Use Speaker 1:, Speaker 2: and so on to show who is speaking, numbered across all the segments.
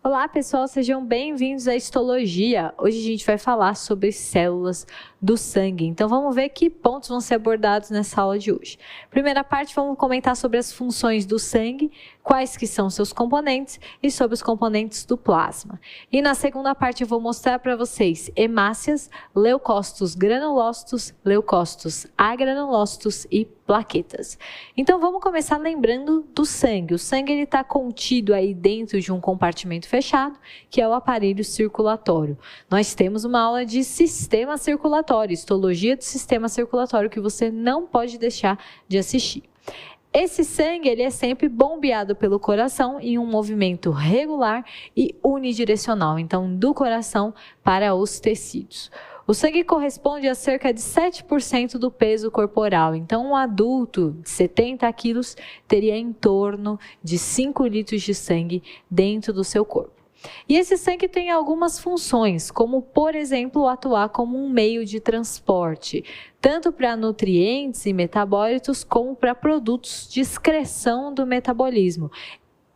Speaker 1: Olá pessoal, sejam bem-vindos à histologia. Hoje a gente vai falar sobre células do sangue. Então vamos ver que pontos vão ser abordados nessa aula de hoje. Primeira parte, vamos comentar sobre as funções do sangue, quais que são seus componentes e sobre os componentes do plasma. E na segunda parte eu vou mostrar para vocês hemácias, leucócitos granulócitos, leucócitos agranulócitos e plaquetas. Então vamos começar lembrando do sangue. O sangue está contido aí dentro de um compartimento fechado, que é o aparelho circulatório. Nós temos uma aula de sistema circulatório, histologia do sistema circulatório, que você não pode deixar de assistir. Esse sangue ele é sempre bombeado pelo coração em um movimento regular e unidirecional, então do coração para os tecidos. O sangue corresponde a cerca de 7% do peso corporal, então um adulto de 70 quilos teria em torno de 5 litros de sangue dentro do seu corpo. E esse sangue tem algumas funções, como por exemplo atuar como um meio de transporte, tanto para nutrientes e metabólitos como para produtos de excreção do metabolismo.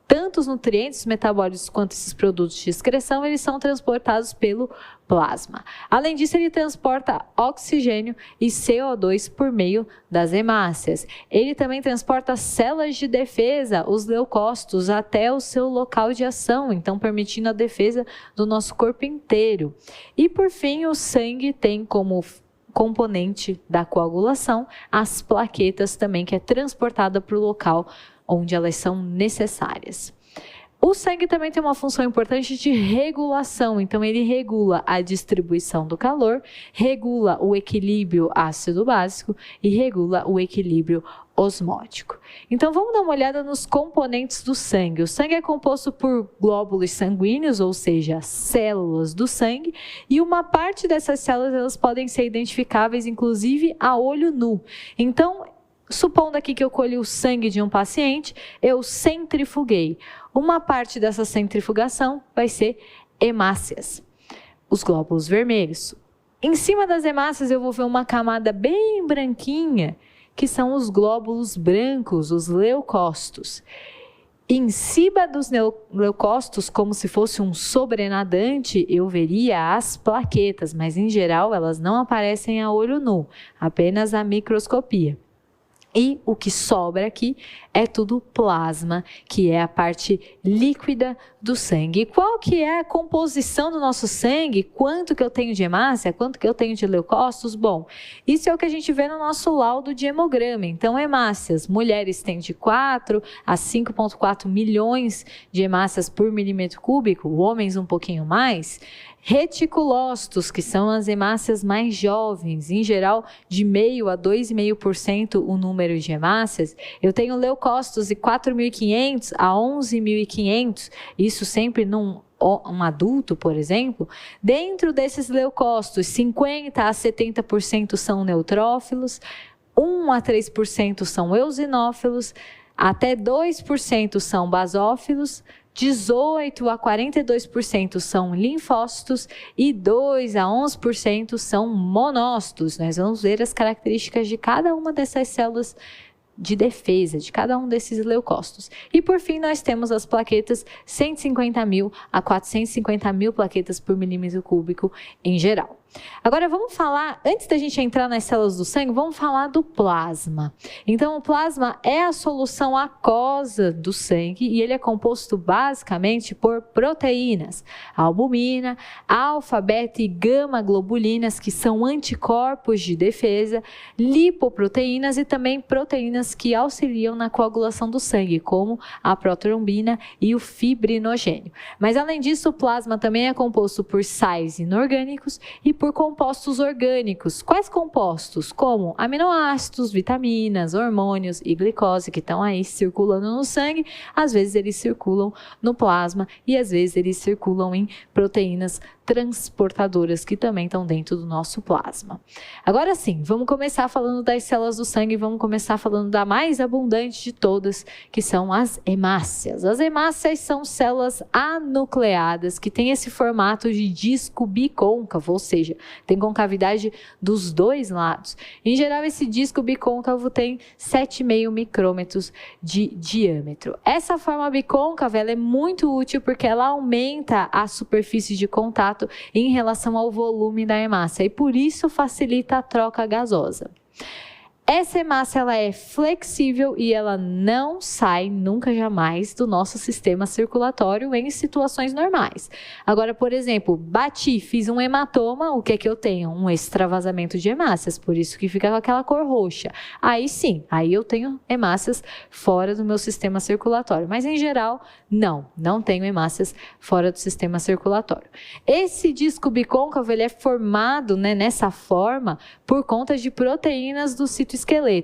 Speaker 1: Tanto os nutrientes, metabólitos, quanto esses produtos de excreção, eles são transportados pelo plasma. Além disso, ele transporta oxigênio e CO2 por meio das hemácias. Ele também transporta células de defesa, os leucócitos, até o seu local de ação, então permitindo a defesa do nosso corpo inteiro. E por fim, o sangue tem como componente da coagulação as plaquetas também, que é transportada para o local onde elas são necessárias. O sangue também tem uma função importante de regulação, então ele regula a distribuição do calor, regula o equilíbrio ácido-básico e regula o equilíbrio osmótico. Então vamos dar uma olhada nos componentes do sangue. O sangue é composto por glóbulos sanguíneos, ou seja, células do sangue, e uma parte dessas células elas podem ser identificáveis inclusive a olho nu. Então, supondo aqui que eu colhi o sangue de um paciente, eu centrifuguei. Uma parte dessa centrifugação vai ser hemácias, os glóbulos vermelhos. Em cima das hemácias eu vou ver uma camada bem branquinha, que são os glóbulos brancos, os leucócitos. Em cima dos leucócitos, como se fosse um sobrenadante, eu veria as plaquetas, mas em geral elas não aparecem a olho nu, apenas a microscopia. E o que sobra aqui é tudo plasma, que é a parte líquida do sangue. E qual que é a composição do nosso sangue? Quanto que eu tenho de hemácia? Quanto que eu tenho de leucócitos? Bom, isso é o que a gente vê no nosso laudo de hemograma. Então, hemácias, mulheres têm de 4 a 5,4 milhões de hemácias por milímetro cúbico, homens um pouquinho mais. Reticulócitos, que são as hemácias mais jovens, em geral de 0,5% a 2,5% o número de hemácias. Eu tenho leucócitos de 4.500 a 11.500, isso sempre num adulto, por exemplo. Dentro desses leucócitos, 50% a 70% são neutrófilos, 1 a 3% são eosinófilos, até 2% são basófilos, 18% a 42% são linfócitos e 2% a 11% são monócitos. Nós vamos ver as características de cada uma dessas células de defesa, de cada um desses leucócitos. E por fim, nós temos as plaquetas, 150.000 a 450.000 plaquetas por milímetro cúbico em geral. Agora vamos falar, antes da gente entrar nas células do sangue, vamos falar do plasma. Então o plasma é a solução aquosa do sangue e ele é composto basicamente por proteínas, albumina, alfa, beta e gama globulinas, que são anticorpos de defesa, lipoproteínas e também proteínas que auxiliam na coagulação do sangue, como a protrombina e o fibrinogênio. Mas além disso, o plasma também é composto por sais inorgânicos e por compostos orgânicos. Quais compostos? Como aminoácidos, vitaminas, hormônios e glicose, que estão aí circulando no sangue. Às vezes eles circulam no plasma e às vezes eles circulam em proteínas transportadoras que também estão dentro do nosso plasma. Agora sim, vamos começar falando das células do sangue, vamos começar falando da mais abundante de todas, que são as hemácias. As hemácias são células anucleadas que têm esse formato de disco bicôncavo, ou seja, seja, tem concavidade dos dois lados. Em geral, esse disco bicôncavo tem 7,5 micrômetros de diâmetro. Essa forma bicôncava ela é muito útil porque ela aumenta a superfície de contato em relação ao volume da hemácia e por isso facilita a troca gasosa. Essa hemácia ela é flexível e ela não sai nunca jamais do nosso sistema circulatório em situações normais. Agora, por exemplo, bati, fiz um hematoma, o que é que eu tenho? Um extravasamento de hemácias, por isso que fica com aquela cor roxa. Aí sim, aí eu tenho hemácias fora do meu sistema circulatório, mas em geral, não tenho hemácias fora do sistema circulatório. Esse disco bicôncavo ele é formado, nessa forma por conta de proteínas do citoesqueleto.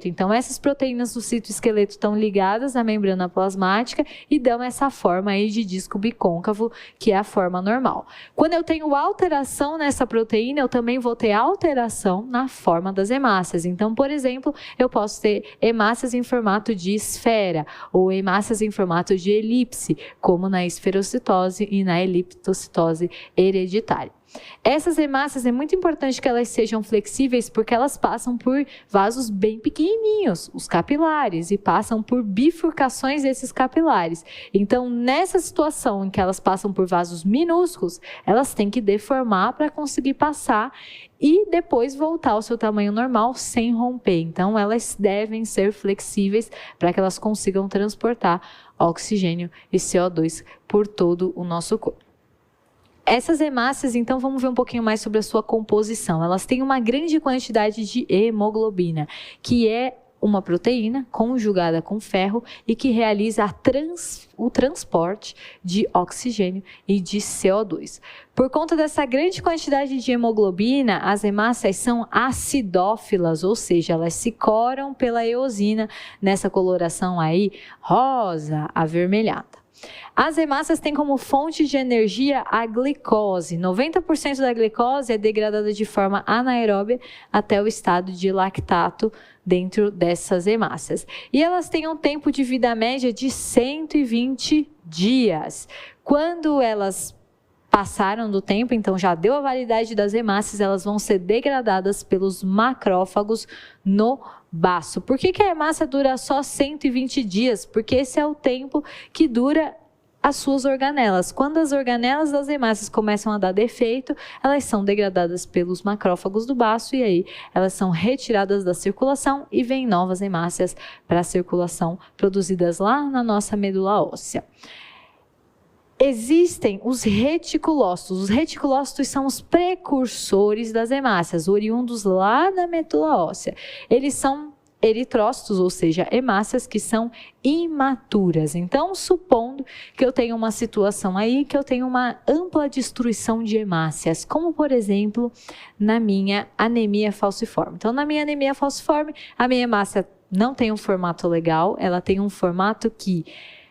Speaker 1: Então, essas proteínas do citoesqueleto estão ligadas à membrana plasmática e dão essa forma aí de disco bicôncavo, que é a forma normal. Quando eu tenho alteração nessa proteína, eu também vou ter alteração na forma das hemácias. Então, por exemplo, eu posso ter hemácias em formato de esfera ou hemácias em formato de elipse, como na esferocitose e na eliptocitose hereditária. Essas hemácias é muito importante que elas sejam flexíveis porque elas passam por vasos bem pequenininhos, os capilares, e passam por bifurcações desses capilares. Então, nessa situação em que elas passam por vasos minúsculos, elas têm que deformar para conseguir passar e depois voltar ao seu tamanho normal sem romper. Então, elas devem ser flexíveis para que elas consigam transportar oxigênio e CO2 por todo o nosso corpo. Essas hemácias, então, vamos ver um pouquinho mais sobre a sua composição. Elas têm uma grande quantidade de hemoglobina, que é uma proteína conjugada com ferro e que realiza o transporte de oxigênio e de CO2. Por conta dessa grande quantidade de hemoglobina, as hemácias são acidófilas, ou seja, elas se coram pela eosina nessa coloração aí rosa avermelhada. As hemácias têm como fonte de energia a glicose. 90% da glicose é degradada de forma anaeróbia até o estado de lactato dentro dessas hemácias. E elas têm um tempo de vida média de 120 dias. Quando elas passaram do tempo, então já deu a validade das hemácias, elas vão ser degradadas pelos macrófagos no baço. Por que a hemácia dura só 120 dias? Porque esse é o tempo que dura as suas organelas. Quando as organelas das hemácias começam a dar defeito, elas são degradadas pelos macrófagos do baço e aí elas são retiradas da circulação e vêm novas hemácias para a circulação produzidas lá na nossa medula óssea. Existem os reticulócitos. Os reticulócitos são os precursores das hemácias, oriundos lá da medula óssea. Eles são eritrócitos, ou seja, hemácias que são imaturas. Então, supondo que eu tenho uma situação aí que eu tenho uma ampla destruição de hemácias, como por exemplo, na minha anemia falciforme. Então, na minha anemia falciforme, a minha hemácia não tem um formato legal, ela tem um formato que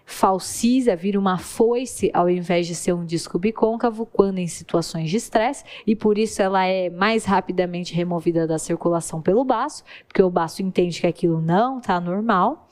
Speaker 1: falciza, vira uma foice ao invés de ser um disco bicôncavo quando em situações de estresse e por isso ela é mais rapidamente removida da circulação pelo baço, porque o baço entende que aquilo não está normal.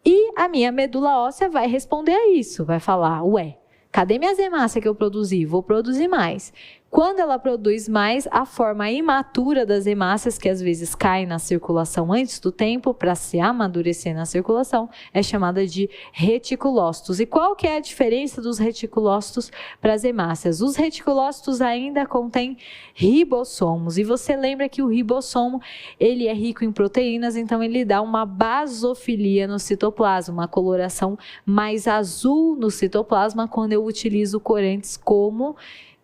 Speaker 1: E a minha medula óssea vai responder a isso, vai falar, ué, cadê minhas hemácias que eu produzi? Vou produzir mais. Quando ela produz mais, a forma imatura das hemácias, que às vezes caem na circulação antes do tempo, para se amadurecer na circulação, é chamada de reticulócitos. E qual que é a diferença dos reticulócitos para as hemácias? Os reticulócitos ainda contêm ribossomos. E você lembra que o ribossomo, ele é rico em proteínas, então ele dá uma basofilia no citoplasma, uma coloração mais azul no citoplasma quando eu utilizo corantes como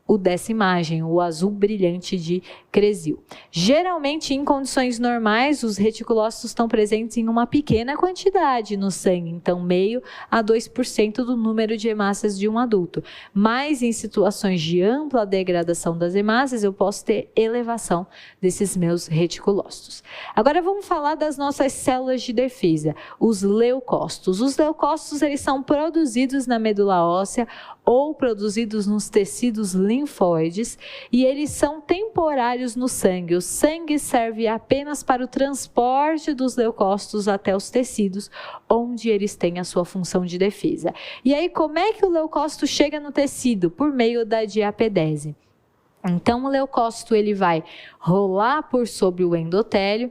Speaker 1: o dessa imagem, o azul brilhante de Cressil. Geralmente, em condições normais, os reticulócitos estão presentes em uma pequena quantidade no sangue, então meio a 2% do número de hemácias de um adulto. Mas em situações de ampla degradação das hemácias, eu posso ter elevação desses meus reticulócitos. Agora vamos falar das nossas células de defesa, os leucócitos. Os leucócitos, eles são produzidos na medula óssea ou produzidos nos tecidos linfóides e eles são temporários no sangue. O sangue serve apenas para o transporte dos leucócitos até os tecidos, onde eles têm a sua função de defesa. E aí, como é que o leucócito chega no tecido? Por meio da diapedese. Então, o leucócito ele vai rolar por sobre o endotélio,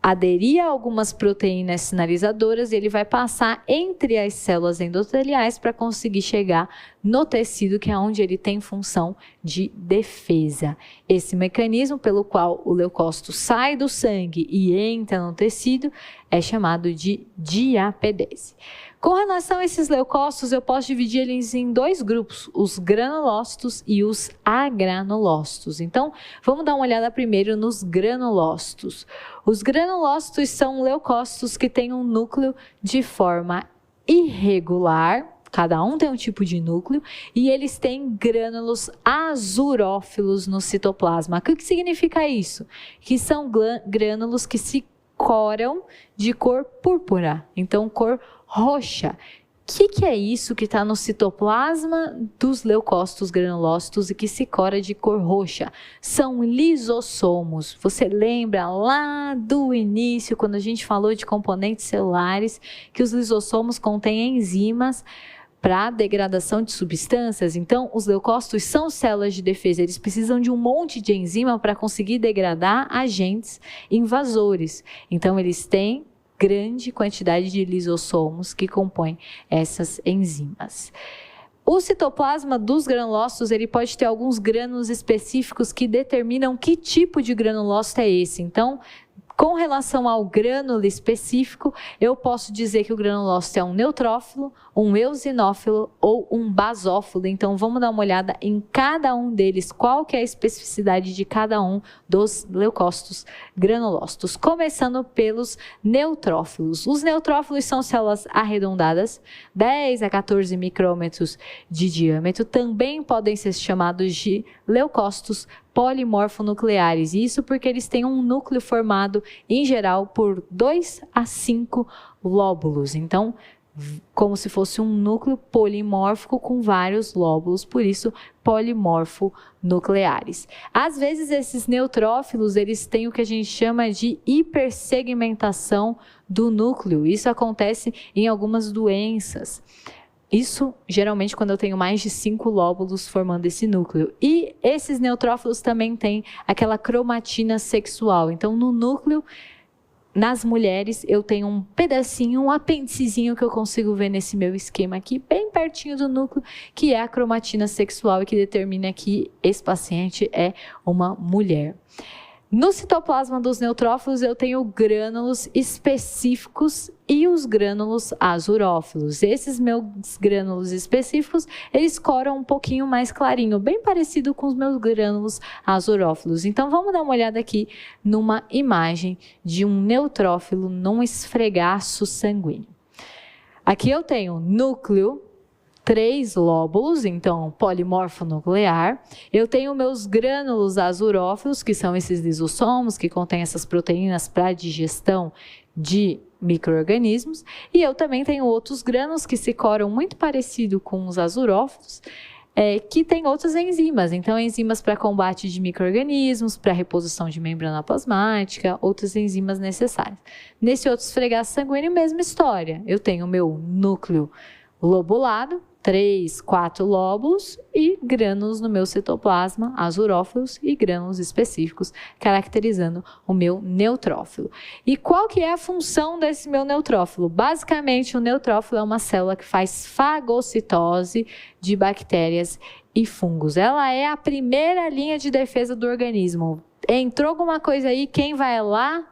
Speaker 1: aderir a algumas proteínas sinalizadoras e ele vai passar entre as células endoteliais para conseguir chegar no tecido, que é onde ele tem função de defesa. Esse mecanismo pelo qual o leucócito sai do sangue e entra no tecido é chamado de diapedese. Com relação a esses leucócitos, eu posso dividir eles em dois grupos, os granulócitos e os agranulócitos. Então, vamos dar uma olhada primeiro nos granulócitos. Os granulócitos são leucócitos que têm um núcleo de forma irregular, cada um tem um tipo de núcleo, e eles têm grânulos azurófilos no citoplasma. O que significa isso? Que são grânulos que se coram de cor púrpura, então cor roxa. O que é isso que está no citoplasma dos leucócitos granulócitos e que se cora de cor roxa? São lisossomos. Você lembra lá do início, quando a gente falou de componentes celulares, que os lisossomos contêm enzimas para degradação de substâncias? Então, os leucócitos são células de defesa, eles precisam de um monte de enzima para conseguir degradar agentes invasores. Então, eles têm grande quantidade de lisossomos que compõem essas enzimas. O citoplasma dos granulócitos, ele pode ter alguns grânulos específicos que determinam que tipo de granulócito é esse. Então, com relação ao grânulo específico, eu posso dizer que o granulócito é um neutrófilo, um eosinófilo ou um basófilo. Então, vamos dar uma olhada em cada um deles, qual que é a especificidade de cada um dos leucócitos granulócitos. Começando pelos neutrófilos. Os neutrófilos são células arredondadas, 10 a 14 micrômetros de diâmetro. Também podem ser chamados de leucócitos polimorfonucleares. Isso porque eles têm um núcleo formado, em geral, por 2 a 5 lóbulos. Então, como se fosse um núcleo polimórfico com vários lóbulos, por isso polimorfonucleares. Às vezes esses neutrófilos, eles têm o que a gente chama de hipersegmentação do núcleo. Isso acontece em algumas doenças. Isso, geralmente, quando eu tenho mais de 5 lóbulos formando esse núcleo. E esses neutrófilos também têm aquela cromatina sexual. Então, no núcleo, nas mulheres, eu tenho um pedacinho, um apêndicezinho que eu consigo ver nesse meu esquema aqui, bem pertinho do núcleo, que é a cromatina sexual e que determina que esse paciente é uma mulher. No citoplasma dos neutrófilos, eu tenho grânulos específicos e os grânulos azurófilos. Esses meus grânulos específicos, eles coram um pouquinho mais clarinho, bem parecido com os meus grânulos azurófilos. Então, vamos dar uma olhada aqui numa imagem de um neutrófilo num esfregaço sanguíneo. Aqui eu tenho núcleo, 3 lóbulos, então polimorfonuclear. Eu tenho meus grânulos azurófilos, que são esses lisossomos que contêm essas proteínas para digestão de micro-organismos. E eu também tenho outros grânulos que se coram muito parecido com os azurófilos, que tem outras enzimas. Então, enzimas para combate de micro-organismos, para reposição de membrana plasmática, outras enzimas necessárias. Nesse outro esfregaço sanguíneo, mesma história. Eu tenho o meu núcleo lobulado, 3, 4 lóbulos e grânulos no meu citoplasma, azurófilos e grânulos específicos, caracterizando o meu neutrófilo. E qual que é a função desse meu neutrófilo? Basicamente, o neutrófilo é uma célula que faz fagocitose de bactérias e fungos. Ela é a primeira linha de defesa do organismo. Entrou alguma coisa aí, quem vai lá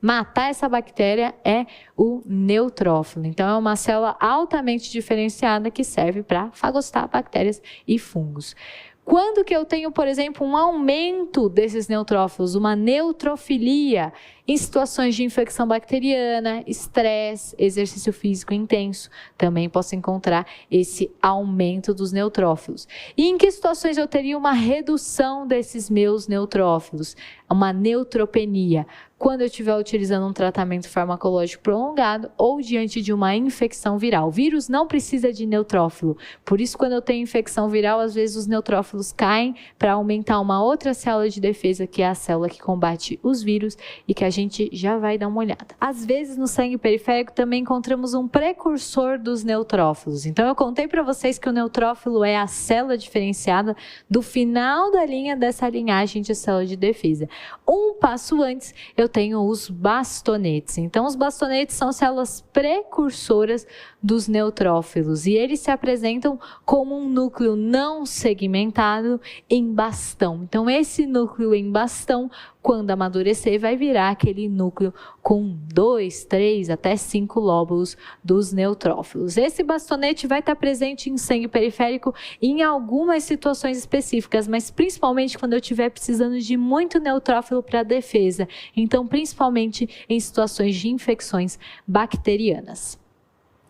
Speaker 1: matar essa bactéria é o neutrófilo. Então, é uma célula altamente diferenciada que serve para fagocitar bactérias e fungos. Quando que eu tenho, por exemplo, um aumento desses neutrófilos, uma neutrofilia, em situações de infecção bacteriana, estresse, exercício físico intenso, também posso encontrar esse aumento dos neutrófilos. E em que situações eu teria uma redução desses meus neutrófilos? Uma neutropenia. quando eu estiver utilizando um tratamento farmacológico prolongado ou diante de uma infecção viral. O vírus não precisa de neutrófilo, por isso quando eu tenho infecção viral, às vezes os neutrófilos caem para aumentar uma outra célula de defesa, que é a célula que combate os vírus e que a gente já vai dar uma olhada. Às vezes no sangue periférico também encontramos um precursor dos neutrófilos. Então eu contei para vocês que o neutrófilo é a célula diferenciada do final da linha dessa linhagem de célula de defesa. Um passo antes, eu tenho os bastonetes. Então os bastonetes são células precursoras dos neutrófilos e eles se apresentam como um núcleo não segmentado em bastão. Então esse núcleo em bastão, quando amadurecer, vai virar aquele núcleo com 2, 3, até 5 lóbulos dos neutrófilos. Esse bastonete vai estar presente em sangue periférico em algumas situações específicas, mas principalmente quando eu estiver precisando de muito neutrófilo para defesa. Então, principalmente em situações de infecções bacterianas.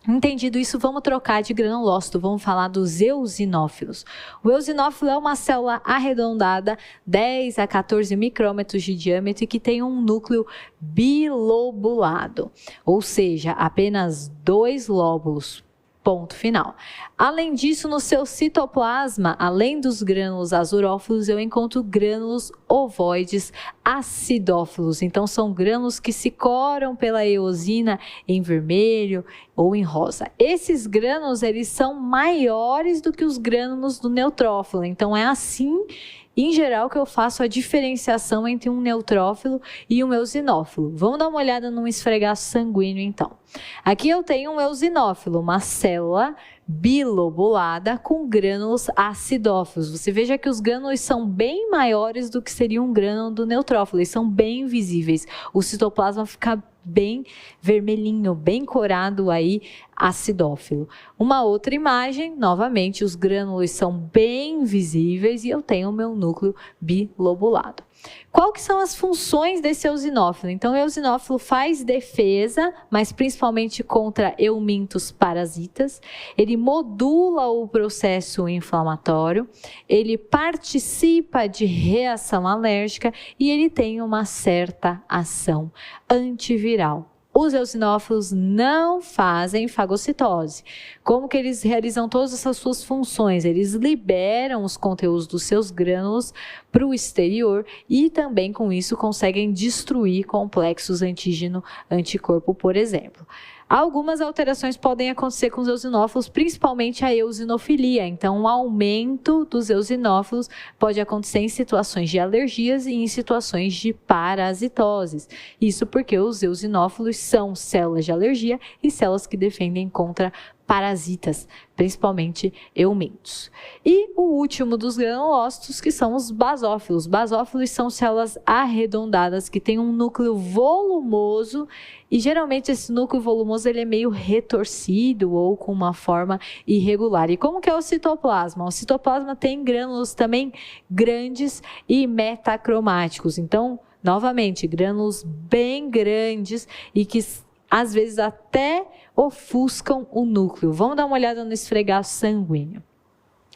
Speaker 1: Entendido isso, vamos trocar de granulócito, vamos falar dos eosinófilos. O eosinófilo é uma célula arredondada, 10 a 14 micrômetros de diâmetro e que tem um núcleo bilobulado, ou seja, apenas 2 lóbulos. Ponto final. Além disso, no seu citoplasma, além dos grânulos azurófilos, eu encontro grânulos ovoides acidófilos. Então, são grânulos que se coram pela eosina em vermelho ou em rosa. Esses grânulos, eles são maiores do que os grânulos do neutrófilo. Então, é assim, em geral, que eu faço a diferenciação entre um neutrófilo e um eosinófilo. Vamos dar uma olhada num esfregaço sanguíneo, então. Aqui eu tenho um eosinófilo, uma célula bilobulada com grânulos acidófilos. Você veja que os grânulos são bem maiores do que seria um grânulo do neutrófilo, eles são bem visíveis. O citoplasma fica bem vermelhinho, bem corado aí, acidófilo. Uma outra imagem, novamente, os grânulos são bem visíveis e eu tenho o meu núcleo bilobulado. Qual que são as funções desse eosinófilo? Então, o eosinófilo faz defesa, mas principalmente contra eumintos parasitas. Ele modula o processo inflamatório, ele participa de reação alérgica e ele tem uma certa ação antiviral. Os eosinófilos não fazem fagocitose. Como que eles realizam todas essas suas funções? Eles liberam os conteúdos dos seus grânulos para o exterior e também com isso conseguem destruir complexos antígeno-anticorpo, por exemplo. Algumas alterações podem acontecer com os eosinófilos, principalmente a eosinofilia. Então, um aumento dos eosinófilos pode acontecer em situações de alergias e em situações de parasitoses. Isso porque os eosinófilos são células de alergia e células que defendem contra parasitas, principalmente eumintos. E o último dos granulócitos, que são os basófilos. Basófilos são células arredondadas que têm um núcleo volumoso e geralmente esse núcleo volumoso ele é meio retorcido ou com uma forma irregular. E como que é o citoplasma? O citoplasma tem grânulos também grandes e metacromáticos. Então, novamente, grânulos bem grandes e que às vezes até ofuscam o núcleo. Vamos dar uma olhada no esfregaço sanguíneo.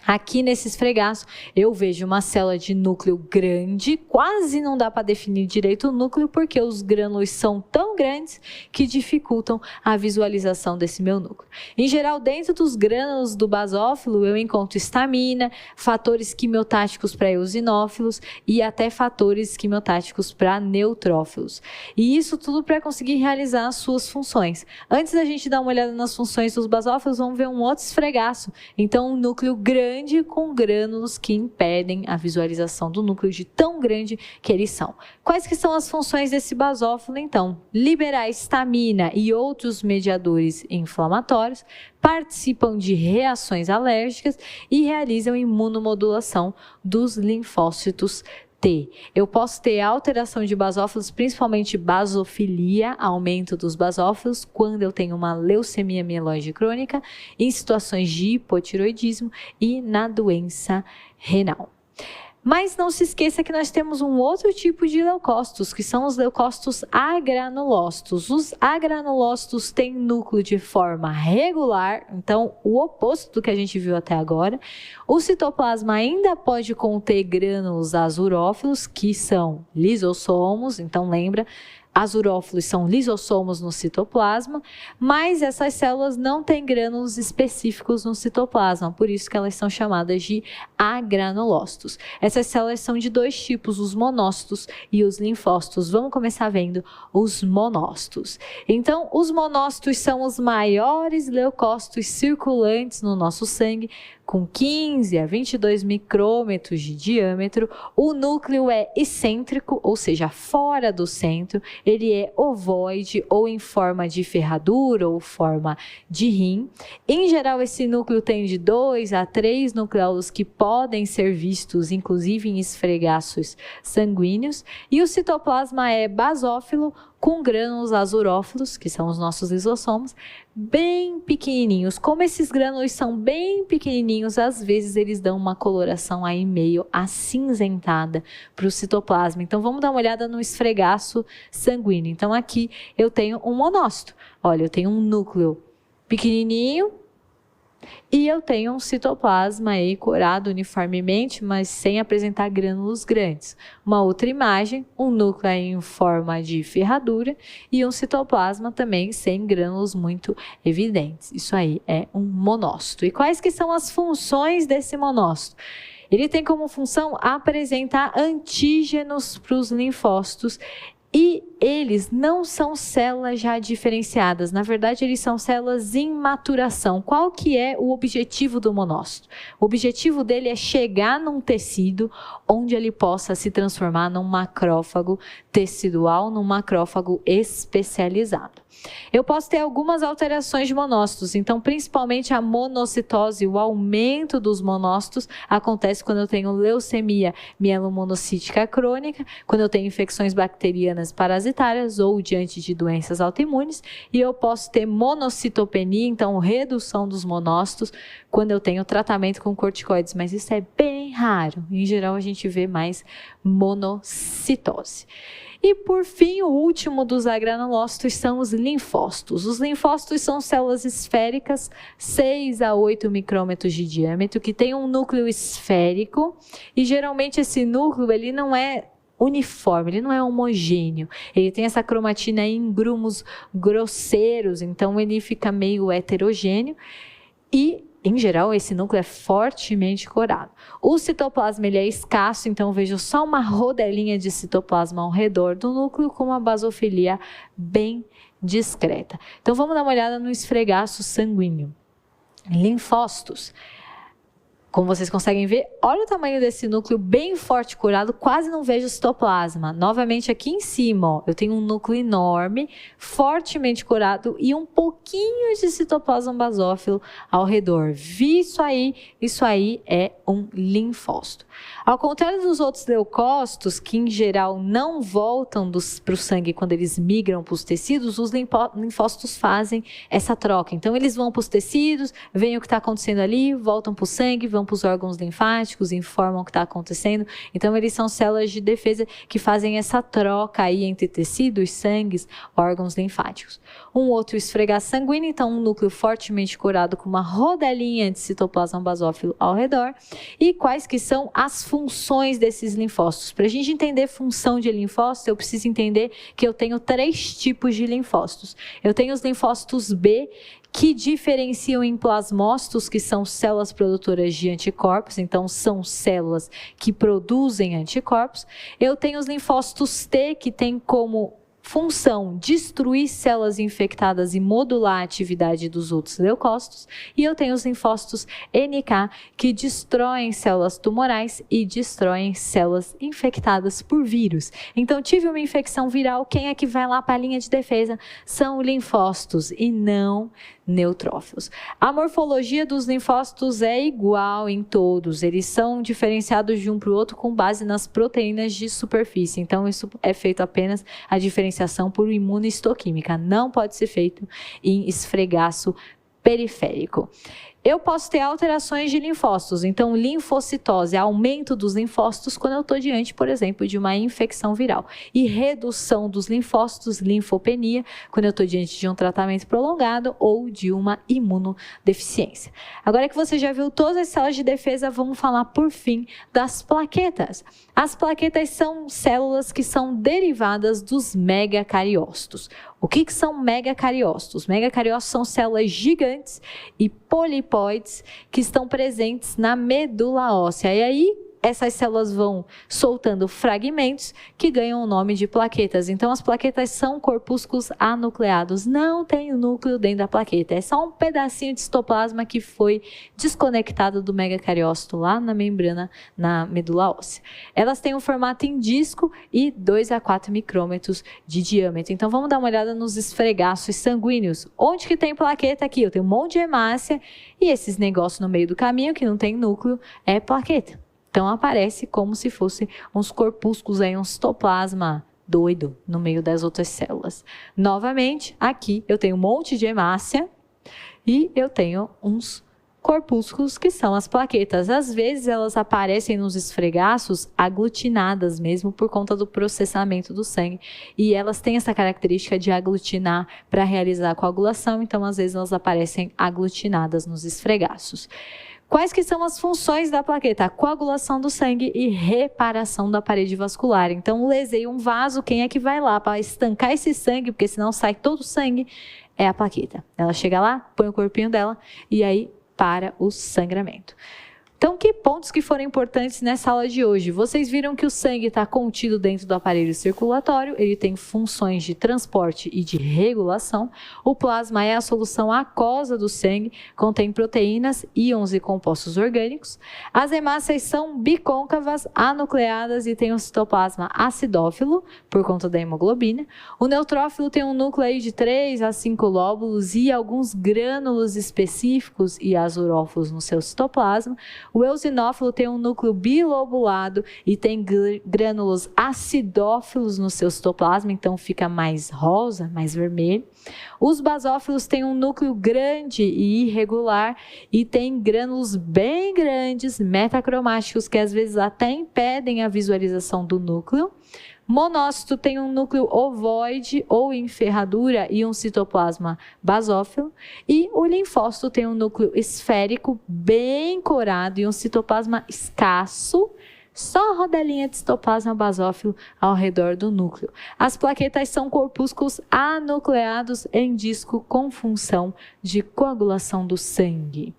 Speaker 1: Aqui nesse esfregaço eu vejo uma célula de núcleo grande, quase não dá para definir direito o núcleo porque os grânulos são tão grandes que dificultam a visualização desse meu núcleo. Em geral, dentro dos grânulos do basófilo eu encontro histamina, fatores quimiotáticos para eosinófilos e até fatores quimiotáticos para neutrófilos. E isso tudo para conseguir realizar as suas funções. Antes da gente dar uma olhada nas funções dos basófilos, vamos ver um outro esfregaço. Então, um núcleo grande com grânulos que impedem a visualização do núcleo de tão grande que eles são. Quais que são as funções desse basófilo, então? Liberar histamina e outros mediadores inflamatórios, participam de reações alérgicas e realizam imunomodulação dos linfócitos T. Eu posso ter alteração de basófilos, principalmente basofilia, aumento dos basófilos, quando eu tenho uma leucemia mieloide crônica, em situações de hipotiroidismo e na doença renal. Mas não se esqueça que nós temos um outro tipo de leucócitos, que são os leucócitos agranulócitos. Os agranulócitos têm núcleo de forma regular, então o oposto do que a gente viu até agora. O citoplasma ainda pode conter grânulos azurófilos, que são lisossomos, então lembra, azurófilos são lisossomos no citoplasma, mas essas células não têm grânulos específicos no citoplasma, por isso que elas são chamadas de agranulócitos. Essas células são de dois tipos, os monócitos e os linfócitos. Vamos começar vendo os monócitos. Então, os monócitos são os maiores leucócitos circulantes no nosso sangue, com 15 a 22 micrômetros de diâmetro. O núcleo é excêntrico, ou seja, fora do centro. Ele é ovoide ou em forma de ferradura ou forma de rim. Em geral, esse núcleo tem de 2 a 3 nucleolos que podem ser vistos, inclusive em esfregaços sanguíneos. E o citoplasma é basófilo, com grânulos azurófilos, que são os nossos lisossomos, bem pequenininhos. Como esses grânulos são bem pequenininhos, às vezes eles dão uma coloração aí meio acinzentada para o citoplasma. Então, vamos dar uma olhada no esfregaço sanguíneo. Então, aqui eu tenho um monócito. Olha, eu tenho um núcleo pequenininho, e eu tenho um citoplasma aí corado uniformemente, mas sem apresentar grânulos grandes. Uma outra imagem, um núcleo aí em forma de ferradura e um citoplasma também sem grânulos muito evidentes. Isso aí é um monócito. E quais que são as funções desse monócito? Ele tem como função apresentar antígenos para os linfócitos. E eles não são células já diferenciadas, na verdade eles são células em maturação. Qual que é o objetivo do monócito? O objetivo dele é chegar num tecido onde ele possa se transformar num macrófago tecidual, num macrófago especializado. Eu posso ter algumas alterações de monócitos, então principalmente a monocitose, o aumento dos monócitos acontece quando eu tenho leucemia mielomonocítica crônica, quando eu tenho infecções bacterianas parasitárias ou diante de doenças autoimunes, e eu posso ter monocitopenia, então redução dos monócitos, quando eu tenho tratamento com corticoides, mas isso é bem raro. Em geral a gente vê mais monocitose. E por fim, o último dos agranulócitos são os linfócitos. Os linfócitos são células esféricas, 6 a 8 micrômetros de diâmetro, que tem um núcleo esférico, e geralmente esse núcleo ele não é uniforme, ele não é homogêneo, ele tem essa cromatina em grumos grosseiros, então ele fica meio heterogêneo e em geral, esse núcleo é fortemente corado. O citoplasma ele é escasso, então vejo só uma rodelinha de citoplasma ao redor do núcleo com uma basofilia bem discreta. Então vamos dar uma olhada no esfregaço sanguíneo. Linfócitos. Como vocês conseguem ver, olha o tamanho desse núcleo bem forte curado, quase não vejo citoplasma. Novamente aqui em cima, ó, eu tenho um núcleo enorme, fortemente curado e um pouquinho de citoplasma basófilo ao redor. Vi isso aí é um linfócito. Ao contrário dos outros leucócitos, que em geral não voltam para o sangue quando eles migram para os tecidos, os linfócitos fazem essa troca. Então eles vão para os tecidos, veem o que está acontecendo ali, voltam para o sangue, vão para os órgãos linfáticos, informam o que está acontecendo. Então, eles são células de defesa que fazem essa troca aí entre tecidos, sangues, órgãos linfáticos. Um outro esfregaço sanguíneo, então um núcleo fortemente curado com uma rodelinha de citoplasma basófilo ao redor. E quais que são as funções desses linfócitos? Para a gente entender função de linfócito, eu preciso entender que eu tenho 3 tipos de linfócitos. Eu tenho os linfócitos B, que diferenciam em plasmócitos, que são células produtoras de anticorpos, então são células que produzem anticorpos. Eu tenho os linfócitos T, que tem como função destruir células infectadas e modular a atividade dos outros leucócitos, e eu tenho os linfócitos NK, que destroem células tumorais e destroem células infectadas por vírus. Então, tive uma infecção viral, quem é que vai lá para a linha de defesa? São linfócitos e não neutrófilos. A morfologia dos linfócitos é igual em todos, eles são diferenciados de um para o outro com base nas proteínas de superfície, então isso é feito apenas a diferenciação por imunohistoquímica, não pode ser feito em esfregaço periférico. Eu posso ter alterações de linfócitos, então linfocitose, aumento dos linfócitos quando eu estou diante, por exemplo, de uma infecção viral. E redução dos linfócitos, linfopenia, quando eu estou diante de um tratamento prolongado ou de uma imunodeficiência. Agora que você já viu todas as células de defesa, vamos falar por fim das plaquetas. As plaquetas são células que são derivadas dos megacariócitos. O que são megacariócitos? Megacariócitos são células gigantes e polipóides que estão presentes na medula óssea. E aí, essas células vão soltando fragmentos que ganham o nome de plaquetas. Então, as plaquetas são corpúsculos anucleados. Não tem núcleo dentro da plaqueta. É só um pedacinho de citoplasma que foi desconectado do megacariócito lá na membrana, na medula óssea. Elas têm um formato em disco e 2 a 4 micrômetros de diâmetro. Então, vamos dar uma olhada nos esfregaços sanguíneos. Onde que tem plaqueta aqui? Eu tenho um monte de hemácia e esses negócios no meio do caminho que não tem núcleo é plaqueta. Então, aparece como se fosse uns corpúsculos, aí, um citoplasma doido no meio das outras células. Novamente, aqui eu tenho um monte de hemácia e eu tenho uns corpúsculos que são as plaquetas. Às vezes, elas aparecem nos esfregaços aglutinadas mesmo por conta do processamento do sangue. E elas têm essa característica de aglutinar para realizar a coagulação. Então, às vezes, elas aparecem aglutinadas nos esfregaços. Quais que são as funções da plaqueta? A coagulação do sangue e reparação da parede vascular. Então, lesei um vaso, quem é que vai lá para estancar esse sangue, porque senão sai todo o sangue? É a plaqueta. Ela chega lá, põe o corpinho dela e aí para o sangramento. Então, que pontos que foram importantes nessa aula de hoje? Vocês viram que o sangue está contido dentro do aparelho circulatório, ele tem funções de transporte e de regulação. O plasma é a solução aquosa do sangue, contém proteínas, íons e compostos orgânicos. As hemácias são bicôncavas, anucleadas e tem um citoplasma acidófilo, por conta da hemoglobina. O neutrófilo tem um núcleo aí de 3 a 5 lóbulos e alguns grânulos específicos e azurófilos no seu citoplasma. O eosinófilo tem um núcleo bilobulado e tem grânulos acidófilos no seu citoplasma, então fica mais rosa, mais vermelho. Os basófilos têm um núcleo grande e irregular e tem grânulos bem grandes, metacromáticos, que às vezes até impedem a visualização do núcleo. Monócito tem um núcleo ovoide ou em ferradura e um citoplasma basófilo. E o linfócito tem um núcleo esférico bem corado e um citoplasma escasso, só rodelinha de citoplasma basófilo ao redor do núcleo. As plaquetas são corpúsculos anucleados em disco com função de coagulação do sangue.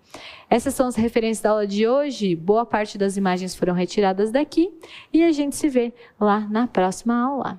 Speaker 1: Essas são as referências da aula de hoje. Boa parte das imagens foram retiradas daqui e a gente se vê lá na próxima aula.